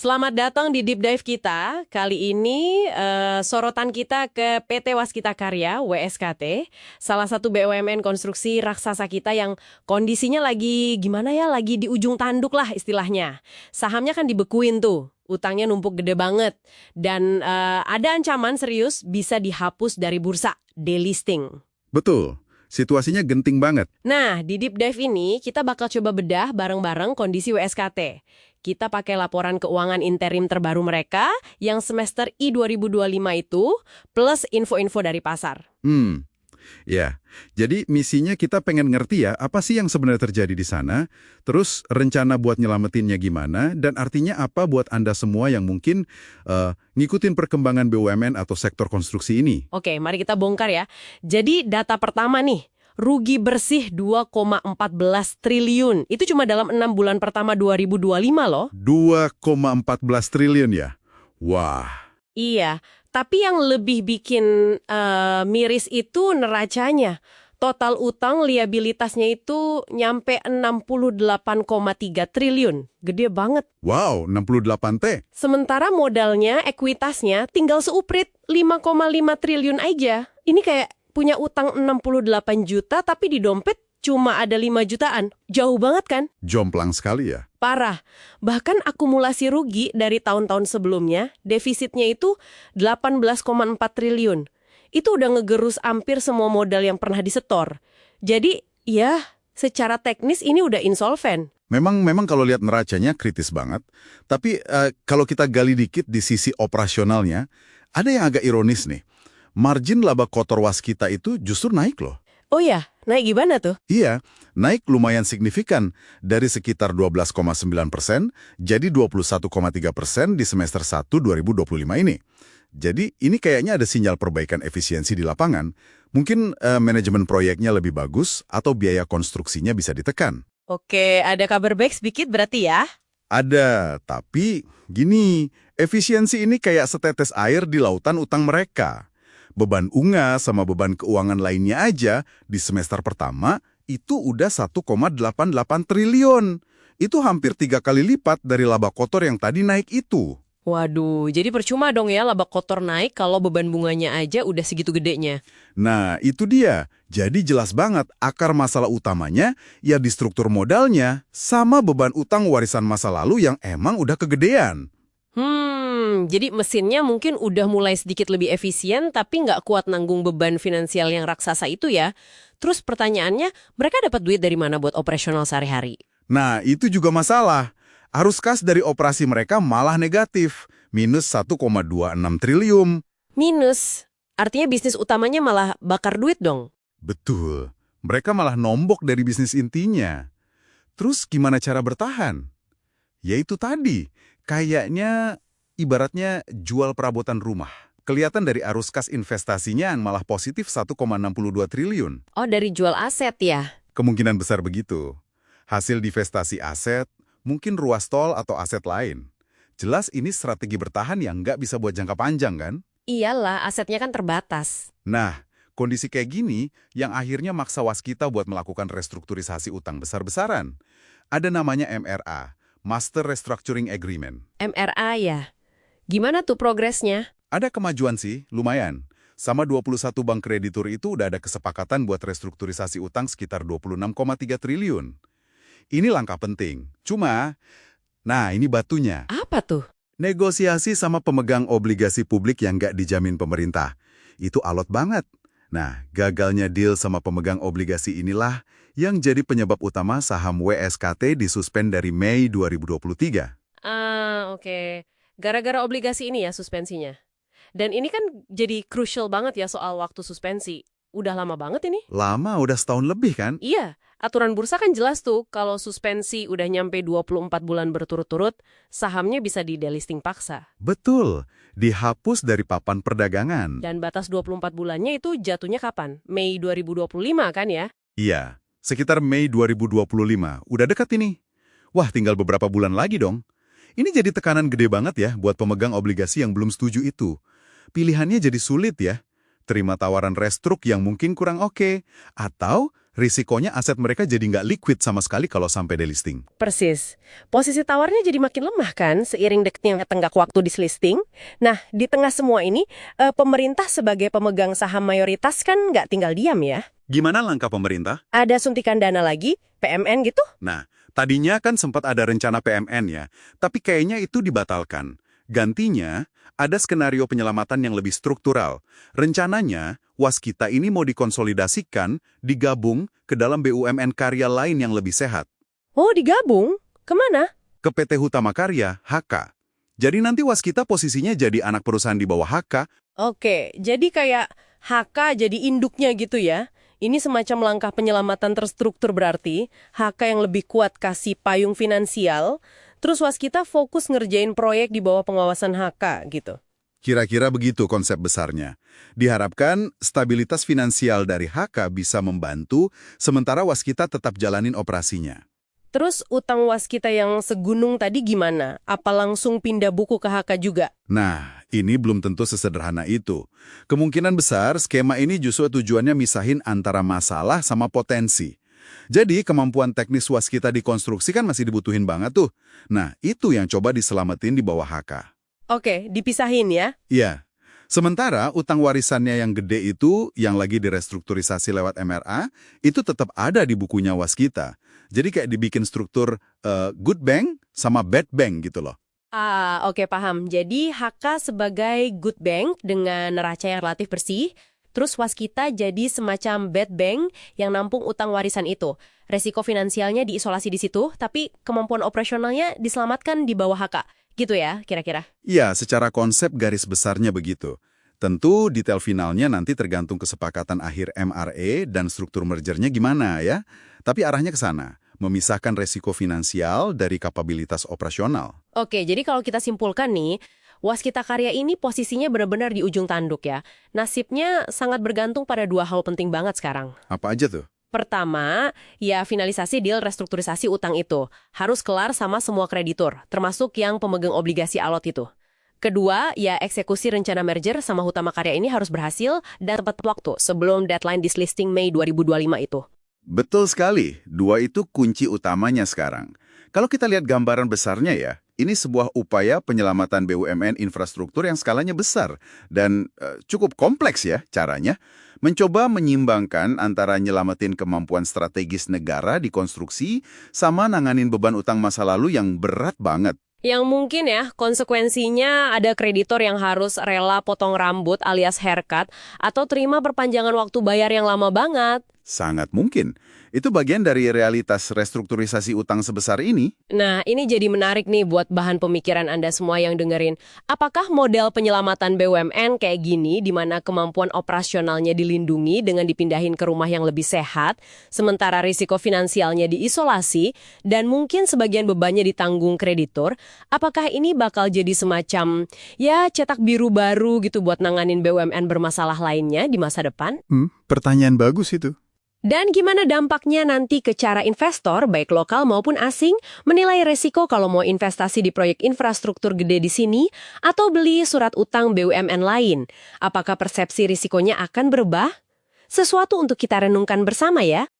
Selamat datang di Deep Dive kita. Kali ini sorotan kita ke PT Waskita Karya, WSKT, salah satu BUMN konstruksi raksasa kita yang kondisinya lagi gimana ya, lagi di ujung tanduk lah istilahnya. Sahamnya kan dibekuin tuh, utangnya numpuk gede banget. Dan ada ancaman serius bisa dihapus dari bursa, delisting. Betul, situasinya genting banget. Nah, di Deep Dive ini kita bakal coba bedah bareng-bareng kondisi WSKT. Kita pakai laporan keuangan interim terbaru mereka yang semester I 2025 itu, plus info-info dari pasar. Ya. Jadi misinya kita pengen ngerti ya, apa sih yang sebenarnya terjadi di sana, terus rencana buat nyelamatinnya gimana, dan artinya apa buat Anda semua yang mungkin ngikutin perkembangan BUMN atau sektor konstruksi ini. Oke, mari kita bongkar ya. Jadi data pertama nih, rugi bersih 2,14 triliun. Itu cuma dalam 6 bulan pertama 2025 loh. 2,14 triliun ya? Wah. Iya, tapi yang lebih bikin miris itu neracanya. Total utang liabilitasnya itu nyampe 68,3 triliun. Gede banget. Wow, 68T. Sementara modalnya, ekuitasnya tinggal seuprit 5,5 triliun aja. Ini kayak punya utang 68 juta tapi di dompet cuma ada 5 jutaan. Jauh banget kan? Jomplang sekali ya. Parah. Bahkan akumulasi rugi dari tahun-tahun sebelumnya, defisitnya itu 18,4 triliun. Itu udah ngegerus hampir semua modal yang pernah disetor. Jadi, ya, secara teknis ini udah insolven. Memang kalau lihat neracanya kritis banget. Tapi kalau kita gali dikit di sisi operasionalnya, ada yang agak ironis nih. Margin laba kotor Waskita itu justru naik loh. Oh ya, naik gimana tuh? Iya, naik lumayan signifikan dari sekitar 12,9% jadi 21,3% di semester 1 2025 ini. Jadi ini kayaknya ada sinyal perbaikan efisiensi di lapangan. Mungkin manajemen proyeknya lebih bagus atau biaya konstruksinya bisa ditekan. Oke, ada kabar baik sedikit berarti ya? Ada, tapi gini, efisiensi ini kayak setetes air di lautan utang mereka. Beban unga sama beban keuangan lainnya aja di semester pertama itu udah 1,88 triliun. Itu hampir 3 kali lipat dari laba kotor yang tadi naik itu. Waduh, jadi percuma dong ya laba kotor naik kalau beban bunganya aja udah segitu gedenya. Nah, itu dia. Jadi jelas banget akar masalah utamanya ya di struktur modalnya sama beban utang warisan masa lalu yang emang udah kegedean. Jadi mesinnya mungkin udah mulai sedikit lebih efisien tapi nggak kuat nanggung beban finansial yang raksasa itu ya. Terus pertanyaannya, mereka dapat duit dari mana buat operasional sehari-hari? Nah, itu juga masalah. Arus kas dari operasi mereka malah negatif, minus 1,26 triliun. Minus? Artinya bisnis utamanya malah bakar duit dong? Betul, mereka malah nombok dari bisnis intinya. Terus gimana cara bertahan? Yaitu tadi, kayaknya ibaratnya jual perabotan rumah. Kelihatan dari arus kas investasinya yang malah positif 1,62 triliun. Oh, dari jual aset ya? Kemungkinan besar begitu. Hasil divestasi aset, mungkin ruas tol atau aset lain. Jelas ini strategi bertahan yang nggak bisa buat jangka panjang kan? Iyalah, asetnya kan terbatas. Nah, kondisi kayak gini yang akhirnya maksa Waskita buat melakukan restrukturisasi utang besar-besaran. Ada namanya MRA, Master Restructuring Agreement. MRA ya? Gimana tuh progresnya? Ada kemajuan sih, lumayan. Sama 21 bank kreditur itu udah ada kesepakatan buat restrukturisasi utang sekitar 26,3 triliun. Ini langkah penting. Cuma, nah ini batunya. Apa tuh? Negosiasi sama pemegang obligasi publik yang nggak dijamin pemerintah. Itu alot banget. Nah, gagalnya deal sama pemegang obligasi inilah yang jadi penyebab utama saham WSKT disuspend dari Mei 2023. Oke. Gara-gara obligasi ini ya suspensinya. Dan ini kan jadi crucial banget ya soal waktu suspensi. Udah lama banget ini? Lama, udah setahun lebih kan? Iya, aturan bursa kan jelas tuh kalau suspensi udah nyampe 24 bulan berturut-turut, sahamnya bisa di-delisting paksa. Betul, dihapus dari papan perdagangan. Dan batas 24 bulannya itu jatuhnya kapan? Mei 2025 kan ya? Iya, sekitar Mei 2025. Udah dekat ini. Wah, tinggal beberapa bulan lagi dong. Ini jadi tekanan gede banget ya buat pemegang obligasi yang belum setuju itu. Pilihannya jadi sulit ya. Terima tawaran restruk yang mungkin kurang oke, atau risikonya aset mereka jadi nggak liquid sama sekali kalau sampai delisting. Persis. Posisi tawarnya jadi makin lemah kan seiring dekatnya tenggak waktu dislisting. Nah, di tengah semua ini, pemerintah sebagai pemegang saham mayoritas kan nggak tinggal diam ya. Gimana langkah pemerintah? Ada suntikan dana lagi, PMN gitu? Nah, tadinya kan sempat ada rencana PMN ya, tapi kayaknya itu dibatalkan. Gantinya, ada skenario penyelamatan yang lebih struktural. Rencananya, Waskita ini mau dikonsolidasikan, digabung ke dalam BUMN karya lain yang lebih sehat. Oh, digabung? Kemana? Ke PT Hutama Karya, HK. Jadi nanti Waskita posisinya jadi anak perusahaan di bawah HK. Oke, jadi kayak HK jadi induknya gitu ya. Ini semacam langkah penyelamatan terstruktur berarti, HK yang lebih kuat kasih payung finansial, terus Waskita fokus ngerjain proyek di bawah pengawasan HK gitu. Kira-kira begitu konsep besarnya. Diharapkan stabilitas finansial dari HK bisa membantu, sementara Waskita tetap jalanin operasinya. Terus utang Waskita yang segunung tadi gimana? Apa langsung pindah buku ke HK juga? Nah, ini belum tentu sesederhana itu. Kemungkinan besar skema ini justru tujuannya misahin antara masalah sama potensi. Jadi kemampuan teknis Waskita dikonstruksi kan masih dibutuhin banget tuh. Nah, itu yang coba diselamatin di bawah HK. Oke, dipisahin ya. Iya. Sementara utang warisannya yang gede itu, yang lagi direstrukturisasi lewat MRA, itu tetap ada di bukunya Waskita. Jadi kayak dibikin struktur good bank sama bad bank gitu loh. Oke paham. Jadi HK sebagai good bank dengan neraca yang relatif bersih, terus Waskita jadi semacam bad bank yang nampung utang warisan itu. Resiko finansialnya diisolasi di situ, tapi kemampuan operasionalnya diselamatkan di bawah HK. Gitu ya, kira-kira? Iya, secara konsep garis besarnya begitu. Tentu detail finalnya nanti tergantung kesepakatan akhir MRA dan struktur mergernya gimana ya. Tapi arahnya ke sana, memisahkan resiko finansial dari kapabilitas operasional. Oke, jadi kalau kita simpulkan nih, Waskita Karya ini posisinya benar-benar di ujung tanduk ya. Nasibnya sangat bergantung pada dua hal penting banget sekarang. Apa aja tuh? Pertama, ya finalisasi deal restrukturisasi utang itu. Harus kelar sama semua kreditur, termasuk yang pemegang obligasi alot itu. Kedua, ya eksekusi rencana merger sama Hutama Karya ini harus berhasil dan tepat waktu sebelum deadline dislisting Mei 2025 itu. Betul sekali, dua itu kunci utamanya sekarang. Kalau kita lihat gambaran besarnya ya, ini sebuah upaya penyelamatan BUMN infrastruktur yang skalanya besar dan cukup kompleks ya caranya. Mencoba menyimbangkan antara nyelamatin kemampuan strategis negara di konstruksi sama nanganin beban utang masa lalu yang berat banget. Yang mungkin ya, konsekuensinya ada kreditor yang harus rela potong rambut alias haircut atau terima perpanjangan waktu bayar yang lama banget. Sangat mungkin. Itu bagian dari realitas restrukturisasi utang sebesar ini. Nah, ini jadi menarik nih buat bahan pemikiran Anda semua yang dengerin. Apakah model penyelamatan BUMN kayak gini, di mana kemampuan operasionalnya dilindungi dengan dipindahin ke rumah yang lebih sehat, sementara risiko finansialnya diisolasi, dan mungkin sebagian bebannya ditanggung kreditur, apakah ini bakal jadi semacam, ya cetak biru baru gitu buat nanganin BUMN bermasalah lainnya di masa depan? Pertanyaan bagus itu. Dan gimana dampaknya nanti ke cara investor, baik lokal maupun asing, menilai resiko kalau mau investasi di proyek infrastruktur gede di sini, atau beli surat utang BUMN lain? Apakah persepsi risikonya akan berubah? Sesuatu untuk kita renungkan bersama ya.